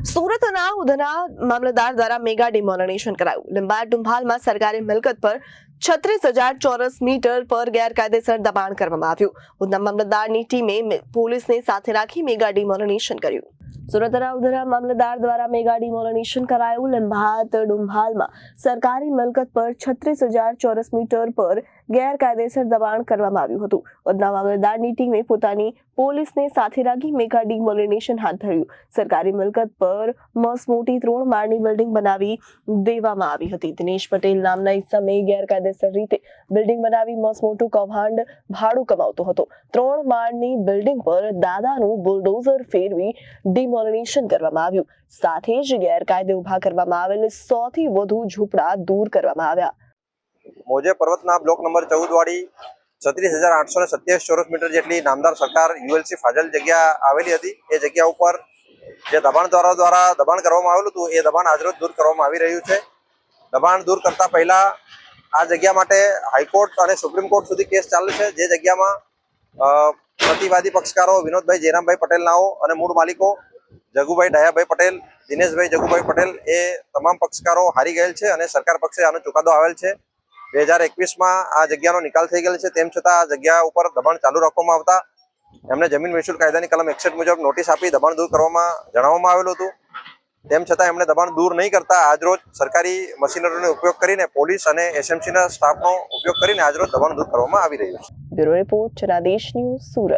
સુરતના ઉધના મામલતદાર દ્વારા મેગા ડિમોલિનેશન કરાયું. લીંબાયત ડુંભાલમાં સરકારી મિલકત પર 36,000 ચોરસ મીટર પર ગેરકાયદેસર દબાણ કરવામાં આવ્યું. ઉધના મામલતદારની ટીમે પોલીસને સાથે રાખી મેગા ડિમોલિનેશન કર્યું. સુરતના ઉધના મામલતદાર દ્વારા મેગા ડિમોલિનેશન કરાયું. લીંબાયત ડુંભાલમાં સરકારી મિલકત પર 36,000 ચોરસ મીટર પર ગેરકાયદેસર દબાણ કરવામાં આવ્યું હતું. ઉધના મામલતદારની ટીમે પોતાની પોલીસને સાથે રાખી મેગા ડિમોલિનેશન હાથ ધર્યું. સરકારી મિલકત પર મસમોટી 3 માળની બિલ્ડિંગ બનાવી દેવામાં આવી હતી. દિનેશ પટેલ નામના ઇસમે ગેરકાયદેસર રીતે બિલ્ડિંગ બનાવી મસમોટું કૌભાંડ ભાડું કમાવતો હતો. 3 માળની બિલ્ડિંગ પર દાદાનું બુલડોઝર ફેરવી ડિમોલિનેશન કરવામાં આવ્યું. સાથે જ ગેરકાયદે ઉભા કરવામાં આવેલ 100 થી વધુ ઝૂંપડા દૂર કરવામાં આવ્યા. મોજે પર્વતના બ્લોક નંબર 14 વાળી 36,827 ચોરસ મીટર જેટલી નામદાર સરકાર યુએલસી ફાજલ જગ્યા આવેલી હતી. એ જગ્યા ઉપર જે દબાણદારો દ્વારા દબાણ કરવામાં આવેલું હતું એ દબાણ આજરોજ દૂર કરવામાં આવી રહ્યું છે. દબાણ દૂર કરતા પહેલા આ જગ્યા માટે હાઈકોર્ટ અને સુપ્રીમ કોર્ટ સુધી કેસ ચાલે છે. જે જગ્યામાં પ્રતિવાદી પક્ષકારો વિનોદભાઈ જયરામભાઈ પટેલ નાઓ અને મૂળ માલિકો જગુભાઈ ડાયાભાઈ પટેલ, દિનેશભાઈ જગુભાઈ પટેલ એ તમામ પક્ષકારો હારી ગયેલ છે અને સરકાર પક્ષે આનો ચુકાદો આવેલ છે. 2021માં આ જગ્યાનો નિકાલ થઈ ગયેલ છે. તેમ છતાં આ જગ્યા ઉપર દબાણ ચાલુ રાખવામાં આવતા એમને જમીન મહેસૂલ કાયદાની કલમ 61 મુજબ નોટિસ આપી દબાણ દૂર કરવામાં જણાવવામાં આવેલું હતું. તેમ છતાં એમણે દબાણ દૂર નહીં કરતા આજરોજ સરકારી મશીનરીનો ઉપયોગ કરીને પોલીસ અને એસએમસીના સ્ટાફનો ઉપયોગ કરીને આજરોજ દબાણ દૂર કરવામાં આવી રહ્યું છે. Bureau report Janadesh news, Surat.